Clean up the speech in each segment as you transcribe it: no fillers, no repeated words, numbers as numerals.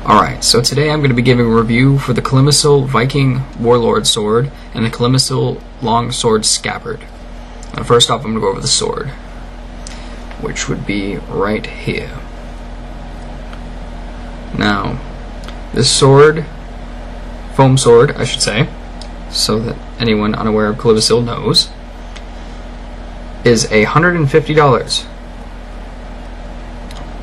Alright, so today I'm going to be giving a review for the Calimacil Viking Warlord sword and the Calimacil Longsword Scabbard. Now, first off, I'm going to go over the sword, which would be right here. Now, this sword, foam sword, I should say, so that anyone unaware of Calimacil knows, is $150,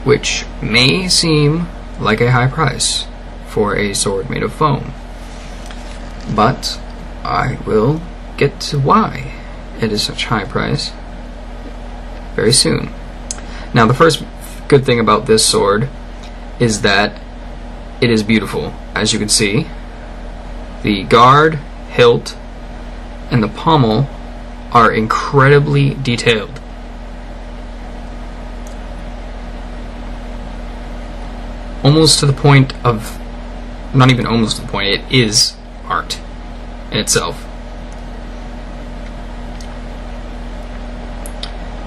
which may seem like a high price for a sword made of foam, but I will get to why it is such a high price very soon. Now, the first good thing about this sword is that it is beautiful. As you can see, the guard, hilt, and the pommel are incredibly detailed. Almost to the point of, not even almost to the point, it is art in itself.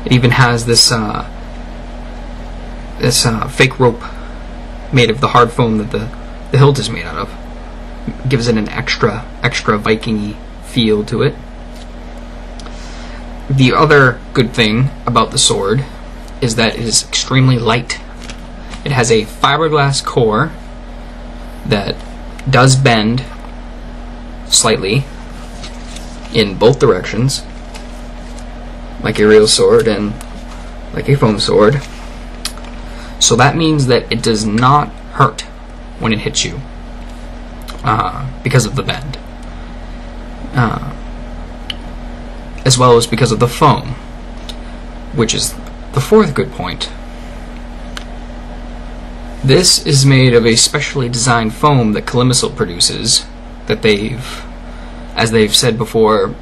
It even has this fake rope made of the hard foam that the hilt is made out of. It gives it an extra Viking-y feel to it. The other good thing about the sword is that it is extremely light. It has a fiberglass core that does bend slightly in both directions, like a real sword and like a foam sword. So that means that it does not hurt when it hits you because of the bend, as well as because of the foam, which is the fourth good point. This is made of a specially designed foam that Calimacil produces, that as they've said before,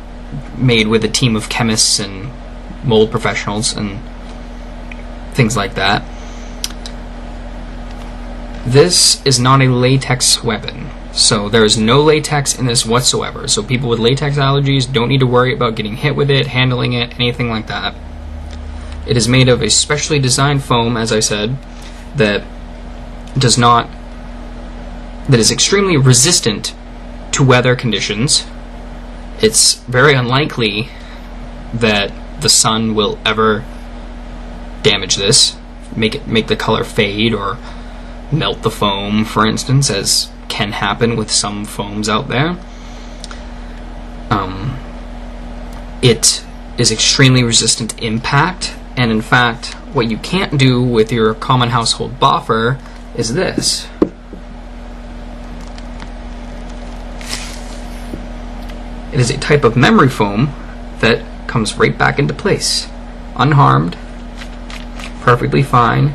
made with a team of chemists and mold professionals and things like that. This is not a latex weapon, so there is no latex in this whatsoever. So people with latex allergies don't need to worry about getting hit with it, handling it, anything like that. It is made of a specially designed foam, as I said, that is extremely resistant to weather conditions. It's very unlikely that the sun will ever damage this, make the color fade or melt the foam, for instance, as can happen with some foams out there. It is extremely resistant to impact, and in fact, what you can't do with your common household boffer is this. It is a type of memory foam that comes right back into place, unharmed, perfectly fine.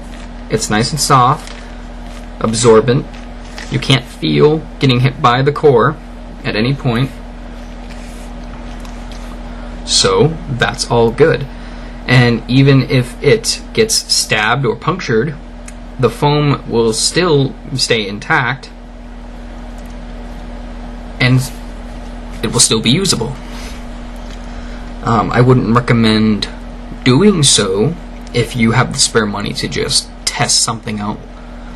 It's nice and soft, absorbent. You can't feel getting hit by the core at any point. So that's all good. And even if it gets stabbed or punctured, the foam will still stay intact, and it will still be usable. I wouldn't recommend doing so if you have the spare money to just test something out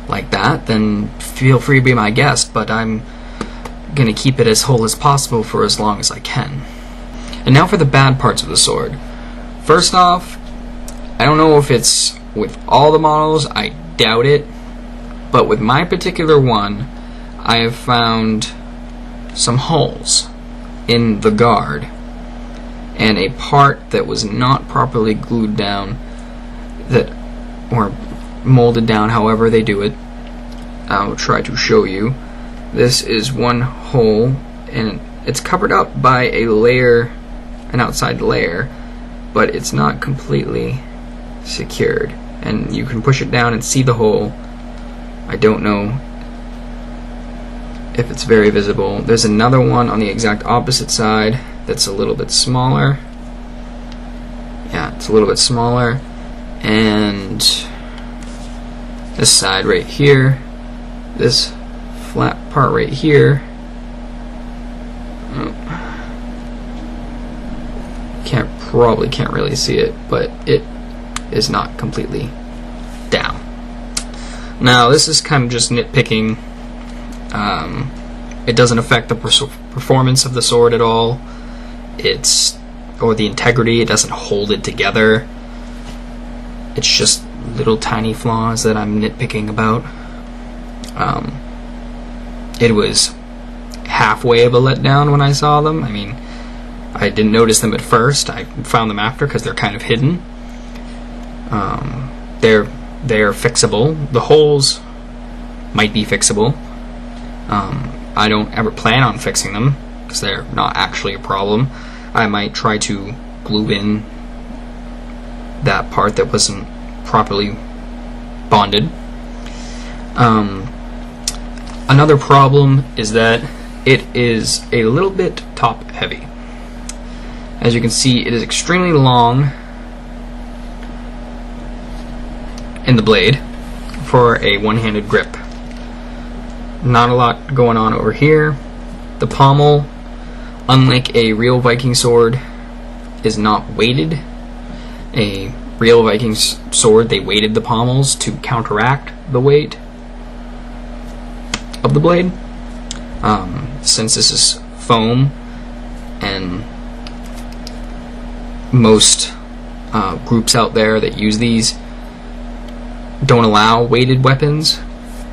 like that. Then feel free to be my guest, but I'm gonna keep it as whole as possible for as long as I can. And now for the bad parts of the sword. First off, I don't know if it's with all the models, I doubt it, but with my particular one, I have found some holes in the guard and a part that was not properly glued down, or molded down, however they do it. I'll try to show you. This is one hole, and it's covered up by an outside layer, but it's not completely secured, and you can push it down and see the hole. I don't know if it's very visible. There's another one on the exact opposite side that's a little bit smaller. Yeah, it's a little bit smaller. And this side right here, this flat part right here, probably can't really see it, but it is not completely down. Now, this is kind of just nitpicking It doesn't affect the performance of the sword at all. Or the integrity. It doesn't hold it together. It's just little tiny flaws that I'm nitpicking about. It was halfway of a letdown when I saw them. I mean, I didn't notice them at first. I found them after because they're kind of hidden. They're fixable. The holes might be fixable. I don't ever plan on fixing them because they're not actually a problem. I might try to glue in that part that wasn't properly bonded. Another problem is that it is a little bit top heavy. As you can see, it is extremely long in the blade for a one-handed grip. Not a lot going on over here. The pommel, unlike a real Viking sword, is not weighted. A real Viking sword, they weighted the pommels to counteract the weight of the blade. Since this is foam, and most groups out there that use these don't allow weighted weapons,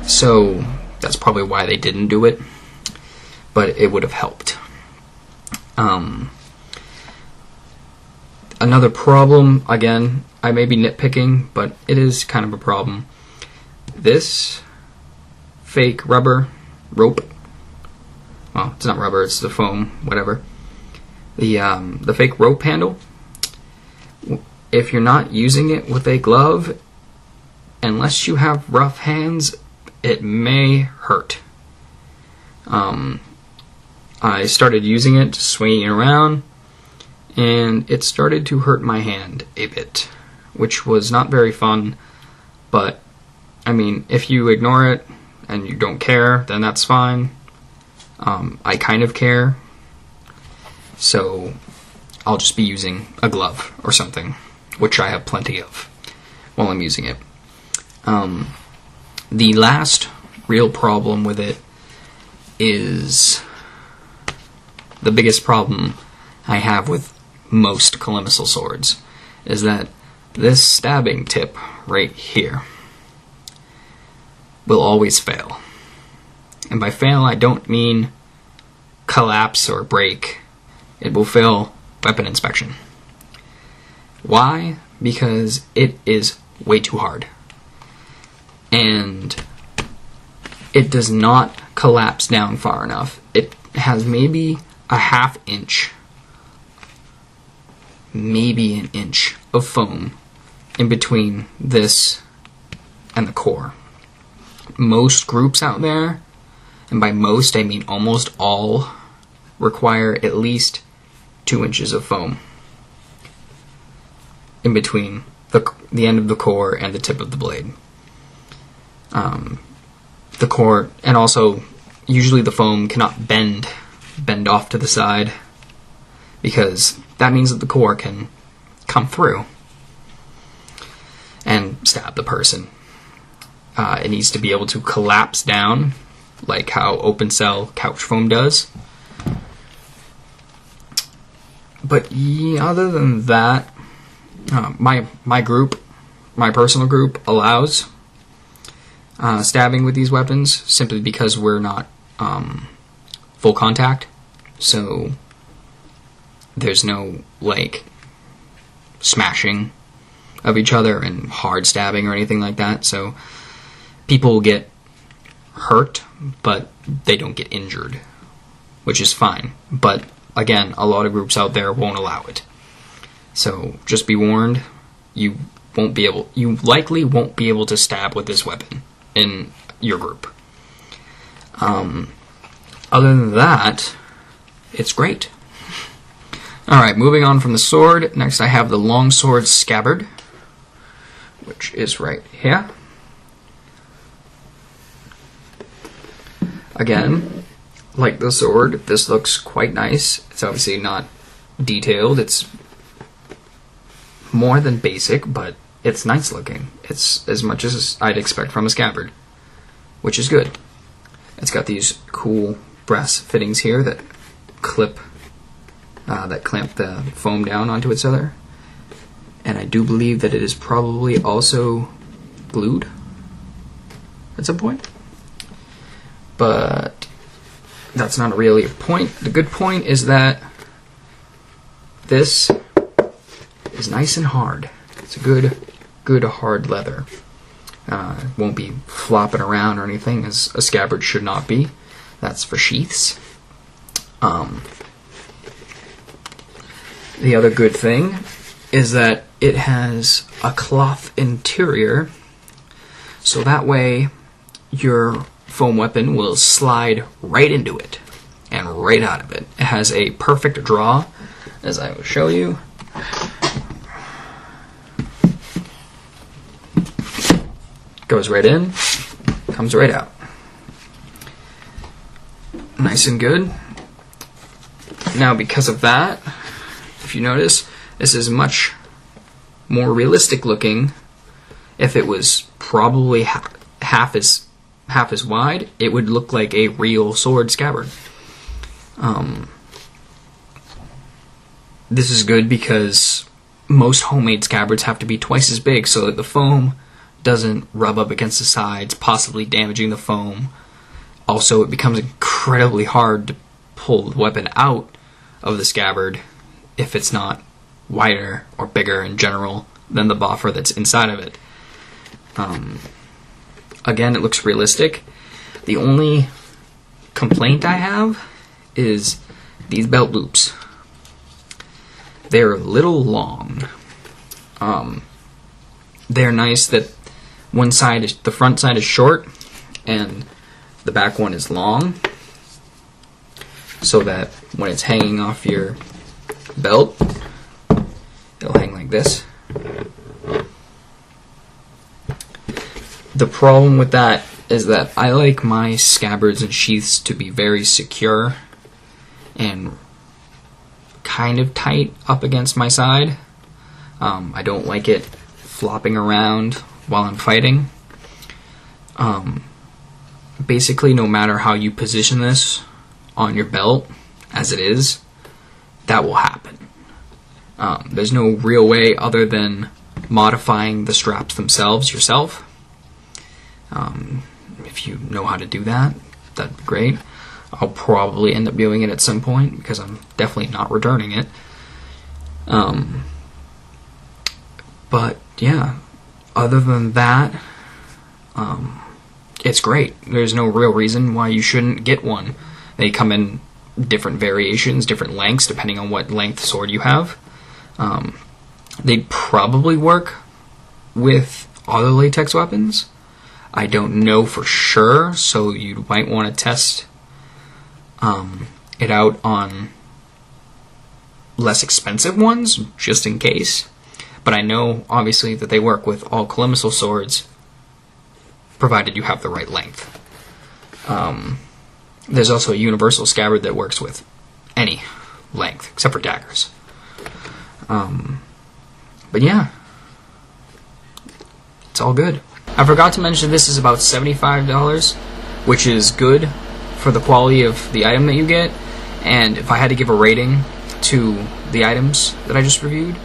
so that's probably why they didn't do it, but it would have helped. Another problem, again, I may be nitpicking, but it is kind of a problem. This fake rubber rope, well, it's not rubber, it's the foam, whatever. The fake rope handle, if you're not using it with a glove, unless you have rough hands, it may hurt. I started using it, swinging it around, and it started to hurt my hand a bit, which was not very fun, but I mean, if you ignore it and you don't care, then that's fine. I kind of care, so I'll just be using a glove or something, which I have plenty of while I'm using it. The last real problem with it is the biggest problem I have with most Calimacil swords, is that this stabbing tip right here will always fail. And by fail, I don't mean collapse or break. It will fail weapon inspection. Why? Because it is way too hard. And it does not collapse down far enough. It has maybe a half inch, maybe an inch of foam in between this and the core. Most groups out there, and by most I mean almost all, require at least 2 inches of foam in between the end of the core and the tip of the blade. The core, and also usually the foam cannot bend off to the side, because that means that the core can come through and stab the person. It needs to be able to collapse down like how open cell couch foam does. But yeah, other than that, my group, my personal group, allows stabbing with these weapons simply because we're not full contact, so there's no like smashing of each other and hard stabbing or anything like that. So people get hurt, but they don't get injured, which is fine. But again, a lot of groups out there won't allow it. So just be warned, you likely won't be able to stab with this weapon in your group. Other than that, it's great. Alright, moving on from the sword, next I have the Longsword Scabbard, which is right here. Again, like the sword, this looks quite nice. It's obviously not detailed, it's more than basic, but it's nice looking. It's as much as I'd expect from a scabbard, which is good. It's got these cool brass fittings here that clamp the foam down onto each other. And I do believe that it is probably also glued at some point. But that's not really a point. The good point is that this is nice and hard. It's a good hard leather. It won't be flopping around or anything, as a scabbard should not be. That's for sheaths. The other good thing is that it has a cloth interior, so that way your foam weapon will slide right into it and right out of it. It has a perfect draw, as I will show you. Goes right in, comes right out. Nice and good. Now, because of that, if you notice, this is much more realistic looking. If it was probably half as wide, it would look like a real sword scabbard. This is good because most homemade scabbards have to be twice as big so that the foam doesn't rub up against the sides, possibly damaging the foam. Also, it becomes incredibly hard to pull the weapon out of the scabbard if it's not wider or bigger in general than the boffer that's inside of it. Again, it looks realistic. The only complaint I have is these belt loops. They're a little long. They're nice that the front side is short and the back one is long, so that when it's hanging off your belt, it'll hang like this. The problem with that is that I like my scabbards and sheaths to be very secure and kind of tight up against my side. I don't like it flopping around while I'm fighting. Basically, no matter how you position this on your belt, as it is, that will happen. There's no real way other than modifying the straps themselves yourself. If you know how to do that, that'd be great. I'll probably end up doing it at some point because I'm definitely not returning it. But yeah, other than that, it's great. There's no real reason why you shouldn't get one. They come in different variations, different lengths, depending on what length sword you have. They probably work with other latex weapons. I don't know for sure, so you might want to test it out on less expensive ones, just in case. But I know, obviously, that they work with all Calimacil swords, provided you have the right length. There's also a universal scabbard that works with any length, except for daggers. But yeah, it's all good. I forgot to mention this is about $75, which is good for the quality of the item that you get. And if I had to give a rating to the items that I just reviewed,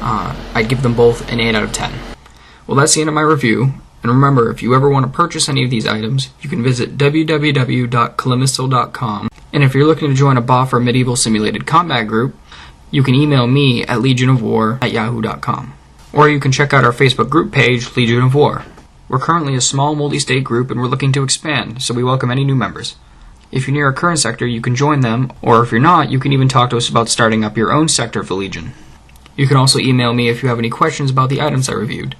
I'd give them both an 8 out of 10. Well, that's the end of my review. And remember, if you ever want to purchase any of these items, you can visit www.calimacil.com. And if you're looking to join a BOF or medieval simulated combat group, you can email me at legionofwar@yahoo.com. Or you can check out our Facebook group page, Legion of War. We're currently a small multi-state group and we're looking to expand, so we welcome any new members. If you're near a current sector, you can join them, or if you're not, you can even talk to us about starting up your own sector of the Legion. You can also email me if you have any questions about the items I reviewed.